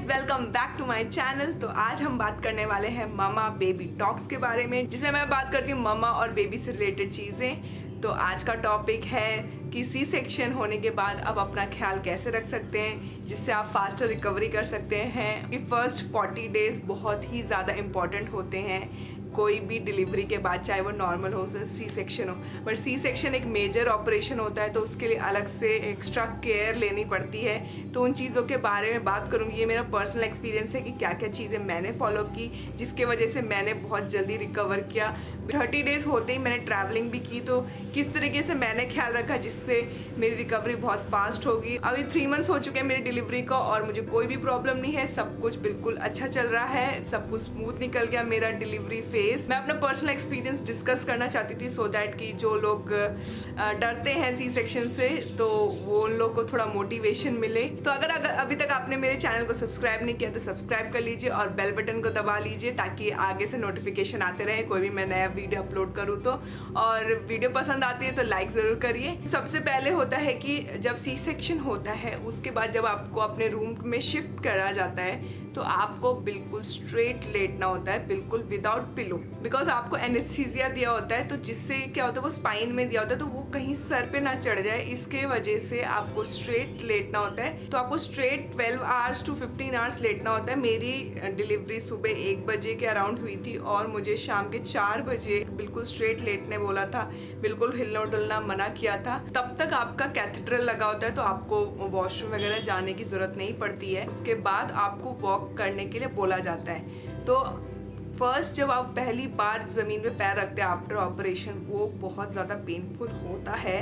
Guys, welcome back to my channel. तो आज हम बात करने वाले हैं मामा बेबी टॉक्स के बारे में, जिसमें मैं बात करती हूँ मामा और बेबी से रिलेटेड चीज़ें। तो आज का टॉपिक है कि सी सेक्शन होने के बाद आप अपना ख्याल कैसे रख सकते हैं जिससे आप फास्टर रिकवरी कर सकते हैं। कि फर्स्ट 40 डेज बहुत ही ज़्यादा इम्पॉर्टेंट होते हैं कोई भी डिलीवरी के बाद, चाहे वो नॉर्मल हो सी सेक्शन हो। बट सी सेक्शन एक मेजर ऑपरेशन होता है तो उसके लिए अलग से एक्स्ट्रा केयर लेनी पड़ती है। तो उन चीज़ों के बारे में बात करूँगी। ये मेरा पर्सनल एक्सपीरियंस है कि क्या क्या चीज़ें मैंने फॉलो की जिसके वजह से मैंने बहुत जल्दी रिकवर किया। 30 डेज़ होते ही मैंने ट्रैवलिंग भी की, तो किस तरीके से मैंने ख्याल रखा जिससे मेरी रिकवरी बहुत फास्ट होगी। अभी 3 मंथ्स हो चुके हैं मेरी डिलीवरी को और मुझे कोई भी प्रॉब्लम नहीं है। सब कुछ बिल्कुल अच्छा चल रहा है, सब कुछ स्मूथ निकल गया मेरा डिलीवरी फेज। मैं अपना पर्सनल एक्सपीरियंस डिस्कस करना चाहती थी सो दैट कि जो लोग डरते हैं सी सेक्शन से तो वो उन लोग को थोड़ा मोटिवेशन मिले। तो अगर अभी तक आपने मेरे चैनल को सब्सक्राइब नहीं किया तो सब्सक्राइब कर लीजिए और बेल बटन को दबा लीजिए ताकि आगे से नोटिफिकेशन आते रहे कोई भी मैं नया वीडियो अपलोड करूँ तो। और वीडियो पसंद आती है तो लाइक ज़रूर करिए। सबसे पहले होता है कि जब सी सेक्शन होता है उसके बाद जब आपको अपने रूम में शिफ्ट करा जाता है तो आपको बिल्कुल स्ट्रेट लेटना होता है, बिल्कुल विदाउट पिलो। बिकॉज आपको एनेस्थीसिया दिया होता है तो जिससे क्या होता है वो स्पाइन में दिया होता है तो वो कहीं सर पे ना चढ़ जाए, इसके वजह से आपको स्ट्रेट लेटना होता है। तो आपको स्ट्रेट 12 आवर्स टू 15 आवर्स लेटना होता है। मेरी डिलीवरी सुबह 1 बजे के अराउंड हुई थी और मुझे शाम के 4 बजे बिल्कुल स्ट्रेट लेटने बोला था, बिल्कुल हिलना डुलना मना किया था। तब तक आपका कैथेड्रल लगा होता है तो आपको वॉशरूम वगैरह जाने की जरूरत नहीं पड़ती है। उसके बाद आपको वॉक करने के लिए बोला जाता है। तो फर्स्ट जब आप पहली बार ज़मीन पे पैर रखते हैं आफ्टर ऑपरेशन वो बहुत ज़्यादा पेनफुल होता है,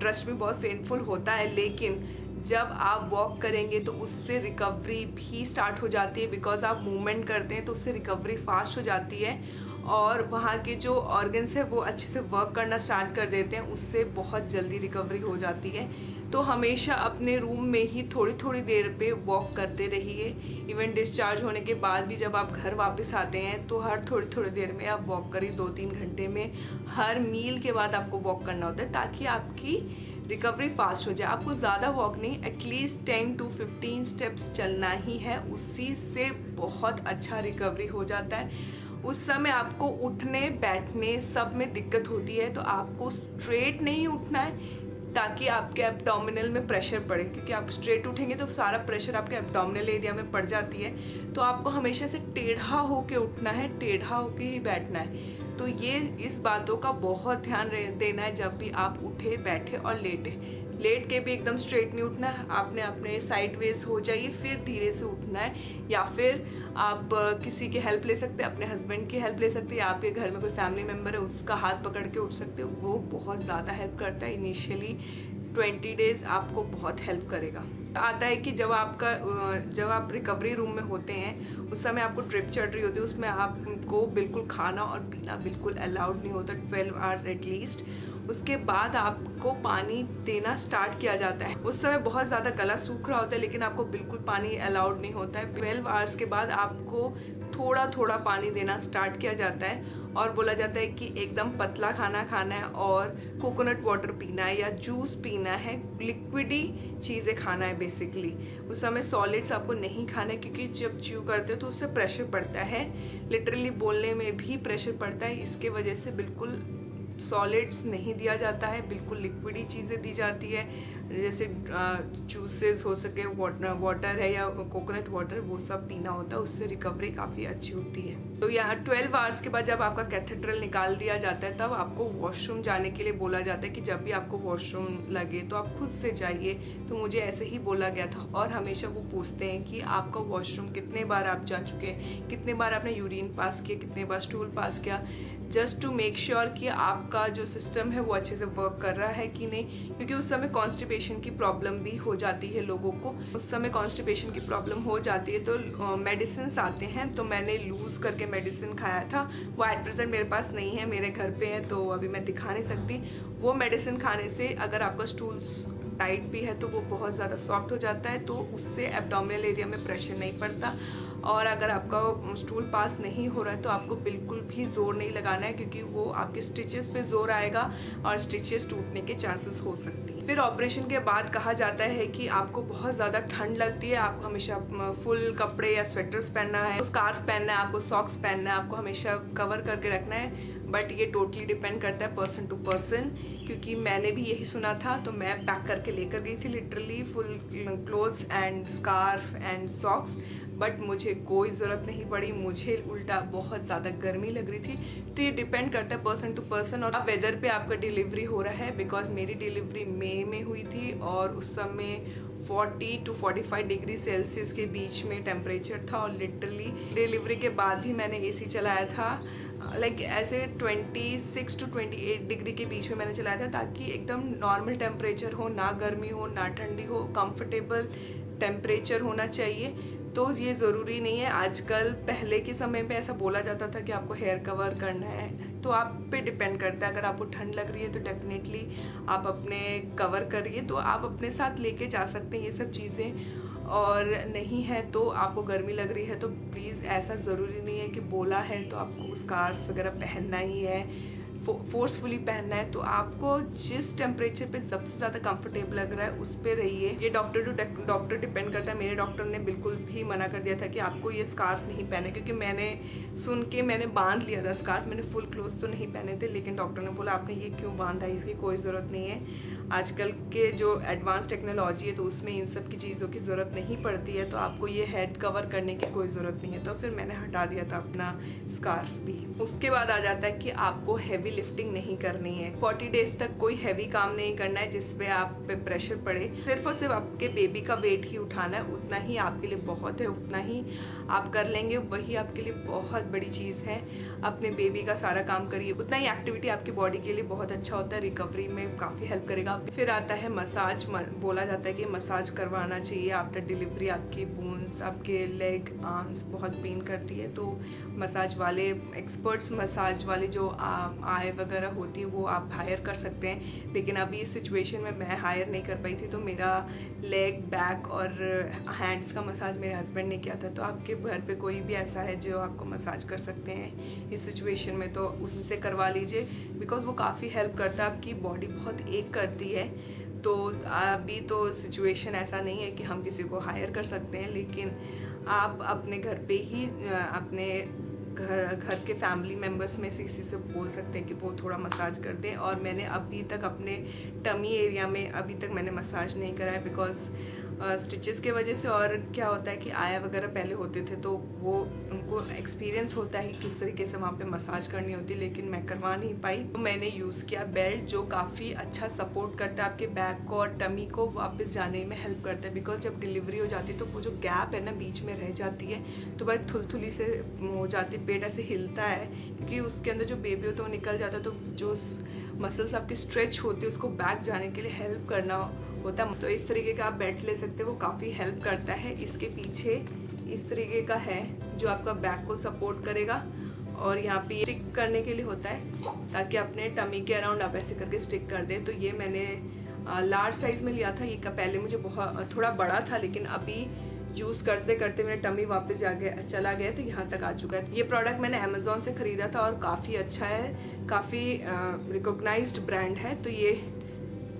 ट्रस्ट में बहुत पेनफुल होता है। लेकिन जब आप वॉक करेंगे तो उससे रिकवरी भी स्टार्ट हो जाती है। बिकॉज आप मूवमेंट करते हैं तो उससे रिकवरी फास्ट हो जाती है और वहाँ के जो ऑर्गन्स है वो अच्छे से वर्क करना स्टार्ट कर देते हैं, उससे बहुत जल्दी रिकवरी हो जाती है। तो हमेशा अपने रूम में ही थोड़ी थोड़ी देर पे वॉक करते रहिए। इवन डिस्चार्ज होने के बाद भी जब आप घर वापस आते हैं तो हर थोड़ी थोड़ी देर में आप वॉक करिए। 2-3 घंटे में हर मील के बाद आपको वॉक करना होता है ताकि आपकी रिकवरी फास्ट हो जाए। आपको ज़्यादा वॉक नहीं, एटलीस्ट 10 to 15 स्टेप्स चलना ही है, उसी से बहुत अच्छा रिकवरी हो जाता है। उस समय आपको उठने बैठने सब में दिक्कत होती है तो आपको स्ट्रेट नहीं उठना है ताकि आपके एब्डोमिनल में प्रेशर पड़े, क्योंकि आप स्ट्रेट उठेंगे तो सारा प्रेशर आपके एब्डोमिनल एरिया में पड़ जाती है। तो आपको हमेशा से टेढ़ा होके उठना है, टेढ़ा होके ही बैठना है। तो ये इस बातों का बहुत ध्यान देना है जब भी आप उठे बैठे और लेट के भी एकदम स्ट्रेट नहीं उठना है। आपने अपने साइडवेज हो जाइए फिर धीरे से उठना है, या फिर आप किसी की हेल्प ले सकते हैं, अपने हस्बैंड की हेल्प ले सकते हैं, या आपके घर में कोई फैमिली मेम्बर है उसका हाथ पकड़ के उठ सकते हो। वो बहुत ज़्यादा हेल्प करता है। इनिशियली 20 डेज आपको बहुत हेल्प करेगा। आता है कि जब आप रिकवरी रूम में होते हैं उस समय आपको ड्रिप चढ़ रही होती है, उसमें आपको बिल्कुल खाना और पीना बिल्कुल अलाउड नहीं होता 12 आवर्स एटलीस्ट। उसके बाद आपको पानी देना स्टार्ट किया जाता है। उस समय बहुत ज़्यादा गला सूख रहा होता है लेकिन आपको बिल्कुल पानी अलाउड नहीं होता है। 12 आवर्स के बाद आपको थोड़ा थोड़ा पानी देना स्टार्ट किया जाता है और बोला जाता है कि एकदम पतला खाना खाना है और कोकोनट वाटर पीना है या जूस पीना है, लिक्विडी चीज़ें खाना है बेसिकली। उस समय सॉलिड्स आपको नहीं खाना है क्योंकि जब च्यू करते हो तो उससे प्रेशर पड़ता है, लिटरली बोलने में भी प्रेशर पड़ता है। इसके वजह से बिल्कुल सॉलिड्स नहीं दिया जाता है, बिल्कुल लिक्विडी चीज़ें दी जाती है, जैसे जूसेस हो सके, वाटर है या कोकोनट वाटर, वो सब पीना होता है। उससे रिकवरी काफ़ी अच्छी होती है। तो यहाँ 12 आवर्स के बाद जब आपका कैथेड्रल निकाल दिया जाता है तब आपको वॉशरूम जाने के लिए बोला जाता है कि जब भी आपको वॉशरूम लगे तो आप खुद से जाइए। तो मुझे ऐसे ही बोला गया था और हमेशा वो पूछते हैं कि आपका वॉशरूम कितने बार आप जा चुके हैं, कितने बार आपने यूरिन पास किया, कितने बार स्टूल पास किया, जस्ट टू मेक श्योर कि आपका जो सिस्टम है वो अच्छे से वर्क कर रहा है कि नहीं। क्योंकि उस समय कॉन्स्टिपेशन की प्रॉब्लम भी हो जाती है लोगों को, उस समय कॉन्स्टिपेशन की प्रॉब्लम हो जाती है तो मेडिसिन आते हैं। तो मैंने लूज़ करके मेडिसिन खाया था, वो एट प्रेजेंट मेरे पास नहीं है, मेरे घर पे है तो अभी मैं दिखा नहीं सकती। वो मेडिसिन खाने से अगर आपका स्टूल टाइट भी है तो वो बहुत ज़्यादा सॉफ्ट हो जाता है, तो उससे एब्डोमिनल एरिया में प्रेशर नहीं पड़ता। और अगर आपका स्टूल पास नहीं हो रहा है तो आपको बिल्कुल भी ज़ोर नहीं लगाना है क्योंकि वो आपके स्टिचेस पे ज़ोर आएगा और स्टिचेस टूटने के चांसेस हो सकती हैं। फिर ऑपरेशन के बाद कहा जाता है कि आपको बहुत ज़्यादा ठंड लगती है, आपको हमेशा फुल कपड़े या स्वेटर्स पहनना है, स्कार्फ पहनना है, आपको सॉक्स पहनना है, आपको हमेशा कवर करके रखना है। बट ये टोटली डिपेंड करता है पर्सन टू पर्सन, क्योंकि मैंने भी यही सुना था तो मैं पैक करके लेकर गई थी literally full clothes and scarf and socks. But मुझे कोई ज़रूरत नहीं पड़ी, मुझे उल्टा बहुत ज़्यादा गर्मी लग रही थी। तो ये डिपेंड करता है पर्सन टू पर्सन और वेदर पे आपका डिलीवरी हो रहा है। बिकॉज मेरी डिलीवरी मई में हुई थी और उस समय 40 to 45 डिग्री सेल्सियस के बीच में टेम्परेचर था और लिटरली डिलीवरी के बाद भी मैंने एसी चलाया था, लाइक ऐसे 26 to 28 डिग्री के बीच में मैंने चलाया था, ताकि एकदम नॉर्मल टेम्परेचर हो, ना गर्मी हो ना ठंडी हो, कंफर्टेबल टेम्परेचर होना चाहिए। तो ये ज़रूरी नहीं है। आजकल पहले के समय पे ऐसा बोला जाता था कि आपको हेयर कवर करना है, तो आप पे डिपेंड करता है। अगर आपको ठंड लग रही है तो डेफिनेटली आप अपने कवर करिए, तो आप अपने साथ लेके जा सकते हैं ये सब चीज़ें। और नहीं है तो आपको गर्मी लग रही है तो प्लीज़, ऐसा ज़रूरी नहीं है कि बोला है तो आपको स्कार्फ वगैरह पहनना ही है, फोर्सफुली पहनना है। तो आपको जिस टेम्परेचर पे सबसे ज़्यादा कंफर्टेबल लग रहा है उस पर रहिए। ये डॉक्टर टू डॉक्टर डिपेंड करता है। मेरे डॉक्टर ने बिल्कुल भी मना कर दिया था कि आपको ये स्कार्फ नहीं पहने, क्योंकि मैंने सुन के मैंने बांध लिया था स्कार्फ, मैंने फुल क्लोथ तो नहीं पहने थे, लेकिन डॉक्टर ने बोला आपने ये क्यों बांधा है, इसकी कोई ज़रूरत नहीं है। आजकल के जो एडवांस टेक्नोलॉजी है तो उसमें इन सब की चीज़ों की ज़रूरत नहीं पड़ती है, तो आपको ये हेड कवर करने की कोई ज़रूरत नहीं है। तो फिर मैंने हटा दिया था अपना स्कार्फ भी। उसके बाद आ जाता है कि आपको हैवी लिफ्टिंग नहीं करनी है। 40 डेज तक कोई हैवी काम नहीं करना है जिसपे आप पे प्रेशर पड़े। सिर्फ और सिर्फ आपके बेबी का वेट ही उठाना है, उतना ही आपके लिए बहुत है, उतना ही आप कर लेंगे, वही आपके लिए बहुत बड़ी चीज़ है। अपने बेबी का सारा काम करिए, उतना ही एक्टिविटी आपकी बॉडी के लिए बहुत अच्छा होता है, रिकवरी में काफ़ी हेल्प करेगा। फिर आता है मसाज। बोला जाता है कि मसाज करवाना चाहिए आफ्टर डिलीवरी। आपकी बोन्स, आपके लेग, आर्म्स बहुत पेन करती है, तो मसाज वाले एक्सपर्ट्स, मसाज वाले जो आय वगैरह होती है वो आप हायर कर सकते हैं। लेकिन अभी इस सिचुएशन में मैं हायर नहीं कर पाई थी, तो मेरा लेग, बैक और हैंड्स का मसाज मेरे हस्बैंड ने किया था। तो आपके घर पे कोई भी ऐसा है जो आपको मसाज कर सकते हैं इस सिचुएशन में, तो उनसे करवा लीजिए, बिकॉज वो काफ़ी हेल्प करता है। आपकी बॉडी बहुत एक करती है। तो अभी तो सिचुएशन ऐसा नहीं है कि हम किसी को हायर कर सकते हैं, लेकिन आप अपने घर पे ही अपने घर के फैमिली मेम्बर्स में से किसी से बोल सकते हैं कि वो थोड़ा मसाज कर दें। और मैंने अभी तक अपने टमी एरिया में अभी तक मैंने मसाज नहीं करा है, बिकॉज स्टिचेस के वजह से। और क्या होता है कि आया वगैरह पहले होते थे तो वो उनको एक्सपीरियंस होता है किस तरीके से वहाँ पे मसाज करनी होती है, लेकिन मैं करवा नहीं पाई। तो मैंने यूज़ किया बेल्ट, जो काफ़ी अच्छा सपोर्ट करता है आपके बैक को और टमी को वापस जाने में हेल्प करता है। बिकॉज जब डिलीवरी हो जाती है तो वो जो गैप है ना बीच में रह जाती है, तो बड़ी थुलथुली से हो जाती है, पेट ऐसे हिलता है, क्योंकि उसके अंदर जो बेबी होता है वो निकल जाता है। तो जो मसल्स आपकी स्ट्रेच होती है उसको बैक जाने के लिए हेल्प करना होता है। तो इस तरीके का आप बेल्ट ले सकते हो, वो काफ़ी हेल्प करता है। इसके पीछे इस तरीके का है जो आपका बैक को सपोर्ट करेगा, और यहाँ पे स्टिक करने के लिए होता है ताकि अपने टमी के अराउंड आप ऐसे करके स्टिक कर दें। तो ये मैंने लार्ज साइज़ में लिया था। ये पहले मुझे बहुत थोड़ा बड़ा था, लेकिन अभी यूज़ करते करते मेरा टमी वापस चला गया, तो यहाँ तक आ चुका है। ये प्रोडक्ट मैंने अमेज़ॉन से ख़रीदा था और काफ़ी अच्छा है, काफ़ी रिकॉग्नाइज्ड ब्रांड है। तो ये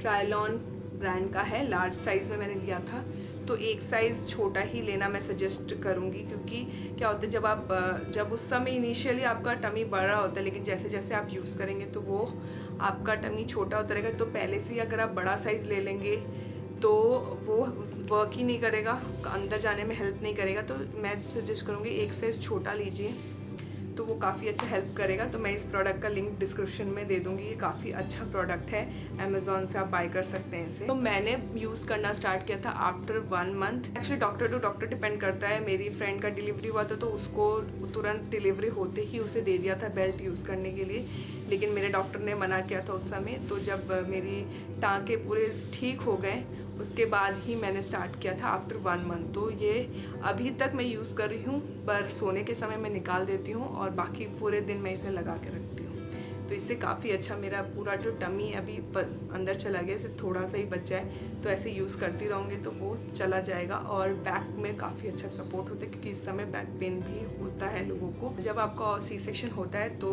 ट्रायलॉन ब्रांड का है, लार्ज साइज़ में मैंने लिया था। तो एक साइज़ छोटा ही लेना मैं सजेस्ट करूँगी, क्योंकि क्या होता है जब उस समय इनिशियली आपका टमी बड़ा होता है, लेकिन जैसे जैसे आप यूज़ करेंगे तो वो आपका टमी छोटा होता रहेगा। तो पहले से ही अगर आप बड़ा साइज़ ले लेंगे तो वो वर्क ही नहीं करेगा, अंदर जाने में हेल्प नहीं करेगा। तो मैं सजेस्ट करूँगी एक साइज़ छोटा लीजिए, तो वो काफ़ी अच्छा हेल्प करेगा। तो मैं इस प्रोडक्ट का लिंक डिस्क्रिप्शन में दे दूँगी। ये काफ़ी अच्छा प्रोडक्ट है, अमेज़ॉन से आप बाय कर सकते हैं इसे। तो मैंने यूज़ करना स्टार्ट किया था after 1 month. Actually doctor to doctor depend करता है। मेरी फ्रेंड का डिलीवरी हुआ था तो उसको तुरंत डिलीवरी होते ही उसे दे दिया था बेल्ट यूज़ करने के लिए, लेकिन मेरे डॉक्टर ने मना किया था उस समय। तो जब मेरी टाँके पूरे ठीक हो गए उसके बाद ही मैंने स्टार्ट किया था आफ्टर 1 मंथ। तो ये अभी तक मैं यूज़ कर रही हूँ, पर सोने के समय मैं निकाल देती हूँ और बाकी पूरे दिन मैं इसे लगा के रखती हूँ। तो इससे काफ़ी अच्छा मेरा पूरा जो टमी अभी अंदर चला गया, सिर्फ थोड़ा सा ही बचा है, तो ऐसे यूज़ करती रहूँगी तो वो चला जाएगा। और बैक में काफ़ी अच्छा सपोर्ट होता है क्योंकि इस समय बैक पेन भी होता है लोगों को। जब आपका सी सेक्शन होता है तो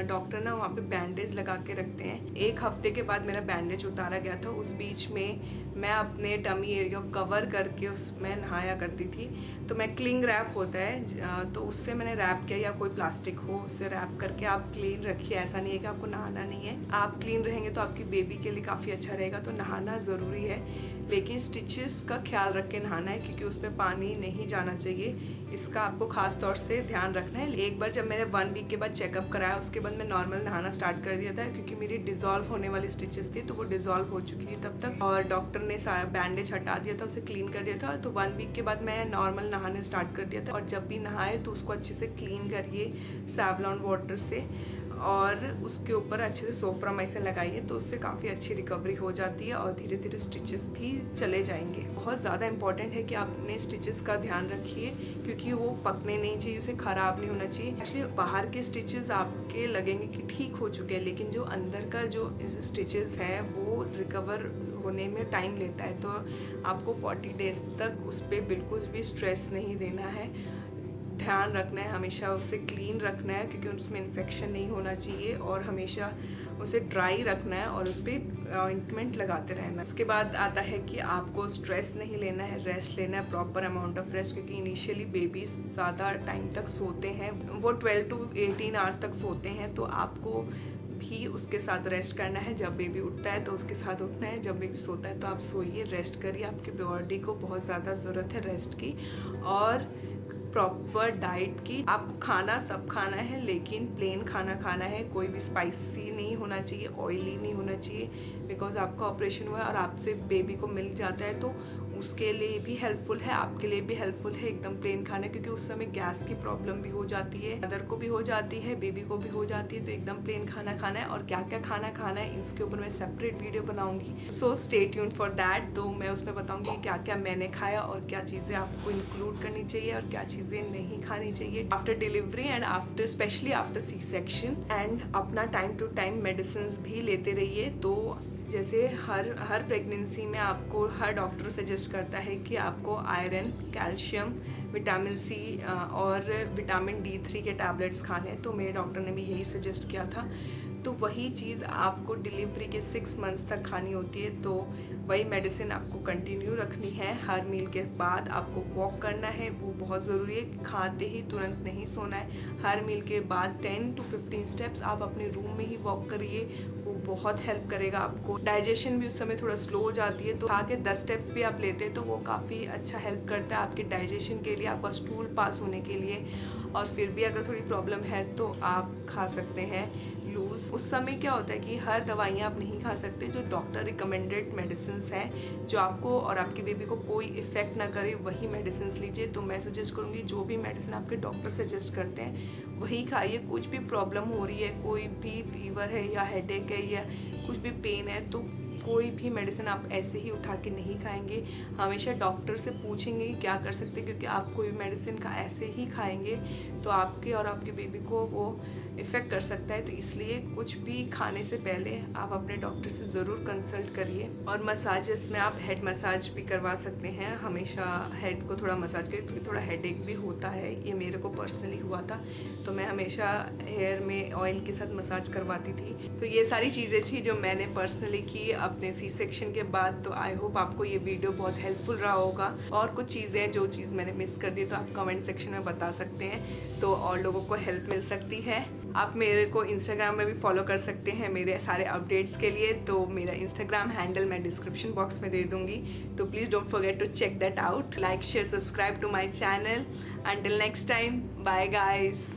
डॉक्टर ना वहाँ पे बैंडेज लगा के रखते हैं। 1 हफ्ते के बाद मेरा बैंडेज उतारा गया था। उस बीच में मैं अपने टमी एरिया को कवर करके उसमें नहाया करती थी। तो मैं क्लिंग रैप होता है तो उससे मैंने रैप किया, या कोई प्लास्टिक हो उससे रैप करके आप क्लीन रखिए। ऐसा नहीं है कि आपको नहाना नहीं है, आप क्लीन रहेंगे तो आपकी बेबी के लिए काफ़ी अच्छा रहेगा। तो नहाना ज़रूरी है, लेकिन स्टिचेस का ख्याल रख के नहाना है क्योंकि उसमें पानी नहीं जाना चाहिए। इसका आपको खास तौर से ध्यान रखना है। एक बार जब मैंने 1 वीक के बाद चेकअप कराया, उसके बाद मैं नॉर्मल नहाना स्टार्ट कर दिया था क्योंकि मेरी डिज़ोल्व होने वाली स्टिचेस थी, तो वो डिज़ोल्व हो चुकी थी तब तक। और डॉक्टर ने सारा बैंडेज हटा दिया था, उसे क्लीन कर दिया था। तो 1 वीक के बाद मैं नॉर्मल नहाने स्टार्ट कर दिया था। और जब भी नहाए तो उसको अच्छे से क्लीन करिए सैवलॉन वाटर से, और उसके ऊपर अच्छे से सोफ्रामाइसिन लगाइए, तो उससे काफ़ी अच्छी रिकवरी हो जाती है और धीरे धीरे स्टिचेस भी चले जाएंगे। बहुत ज़्यादा इंपॉर्टेंट है कि आप अपने स्टिचेस का ध्यान रखिए क्योंकि वो पकने नहीं चाहिए, उसे ख़राब नहीं होना चाहिए। एक्चुअली बाहर के स्टिचेस आपके लगेंगे कि ठीक हो चुके हैं, लेकिन जो अंदर का जो स्टिचेस है वो रिकवर होने में टाइम लेता है। तो आपको 40 डेज तक उस पर बिल्कुल भी स्ट्रेस नहीं देना है, ध्यान रखना है, हमेशा उसे क्लीन रखना है क्योंकि उसमें इन्फेक्शन नहीं होना चाहिए, और हमेशा उसे ड्राई रखना है और उस पर ऑइंटमेंट लगाते रहना। उसके बाद आता है कि आपको स्ट्रेस नहीं लेना है, रेस्ट लेना है, प्रॉपर अमाउंट ऑफ रेस्ट, क्योंकि इनिशियली बेबीज ज़्यादा टाइम तक सोते हैं, वो 12 to 18 आवर्स तक सोते हैं। तो आपको भी उसके साथ रेस्ट करना है। जब बेबी उठता है तो उसके साथ उठना है, जब बेबी सोता है तो आप सोइए, रेस्ट करिए। आपके बॉडी को बहुत ज़्यादा ज़रूरत है रेस्ट की और प्रॉपर डाइट की। आपको खाना सब खाना है, लेकिन प्लेन खाना खाना है, कोई भी स्पाइसी नहीं होना चाहिए, ऑयली नहीं होना चाहिए, बिकॉज आपका ऑपरेशन हुआ है और आपसे बेबी को मिल जाता है तो उसके लिए भी हेल्पफुल है, आपके लिए भी हेल्पफुल है एकदम प्लेन खाना, क्योंकि उस समय गैस की प्रॉब्लम भी हो जाती है, मदर को भी हो जाती है, बेबी को भी हो जाती है। तो एकदम प्लेन खाना खाना है। और क्या क्या खाना खाना है इसके ऊपर मैं सेपरेट वीडियो बनाऊंगी, so stay tuned for that. तो मैं उसमें बताऊंगी क्या क्या मैंने खाया और क्या चीज़ें आपको इंक्लूड करनी चाहिए और क्या चीज़ें नहीं खानी चाहिए after delivery and after, specially after C section. And अपना टाइम टू टाइम मेडिसिन भी लेते रहिए। तो जैसे हर प्रेगनेंसी में आपको हर डॉक्टर सजेस्ट करता है कि आपको आयरन, कैल्शियम, विटामिन सी और विटामिन D3 के टैबलेट्स खाने हैं। तो मेरे डॉक्टर ने भी यही सजेस्ट किया था। तो वही चीज़ आपको डिलीवरी के 6 मंथ्स तक खानी होती है। तो वही मेडिसिन आपको कंटिन्यू रखनी है। हर मील के बाद आपको वॉक करना है, वो बहुत ज़रूरी है। खाते ही तुरंत नहीं सोना है। हर मील के बाद 10 to 15 स्टेप्स आप अपने रूम में ही वॉक करिए, वो बहुत हेल्प करेगा आपको। डाइजेशन भी उस समय थोड़ा स्लो हो जाती है, तो खा के 10 स्टेप्स भी आप लेते हैं तो वो काफ़ी अच्छा हेल्प करता है आपके डाइजेशन के लिए, आपका स्टूल पास होने के लिए। और फिर भी अगर थोड़ी प्रॉब्लम है तो आप खा सकते हैं लूज़। उस समय क्या होता है कि हर दवाइयाँ आप नहीं खा सकते, जो डॉक्टर रिकमेंडेड मेडिसिन हैं जो आपको और आपकी बेबी को कोई इफ़ेक्ट ना करे, वही मेडिसिन लीजिए। तो मैं सजेस्ट करूँगी जो भी मेडिसिन आपके डॉक्टर सजेस्ट करते हैं वही खाइए। कुछ भी प्रॉब्लम हो रही है, कोई भी फीवर है या हेडेक है या कुछ भी पेन है, तो कोई भी मेडिसिन आप ऐसे ही उठा के नहीं खाएंगे। हमेशा डॉक्टर से पूछेंगे कि क्या कर सकते हैं, क्योंकि आप कोई मेडिसिन का ऐसे ही खाएंगे तो आपके और आपके बेबी को वो इफ़ेक्ट कर सकता है। तो इसलिए कुछ भी खाने से पहले आप अपने डॉक्टर से ज़रूर कंसल्ट करिए। और मसाजेस में आप हेड मसाज भी करवा सकते हैं। हमेशा हेड को थोड़ा मसाज करिए, क्योंकि थोड़ा हेडेक भी होता है। ये मेरे को पर्सनली हुआ था, तो मैं हमेशा हेयर में ऑयल के साथ मसाज करवाती थी। तो ये सारी चीज़ें थी जो मैंने पर्सनली की अपने सी सेक्शन के बाद। तो आई होप आपको ये वीडियो बहुत हेल्पफुल रहा होगा। और कुछ चीज़ें जो चीज़ मैंने मिस कर दी तो आप कमेंट सेक्शन में बता सकते हैं, तो और लोगों को हेल्प मिल सकती है। आप मेरे को इंस्टाग्राम में भी फॉलो कर सकते हैं मेरे सारे अपडेट्स के लिए। तो मेरा इंस्टाग्राम हैंडल मैं डिस्क्रिप्शन बॉक्स में दे दूँगी, तो please don't forget to check that out. Like, share, subscribe to my channel. Until next time, bye guys.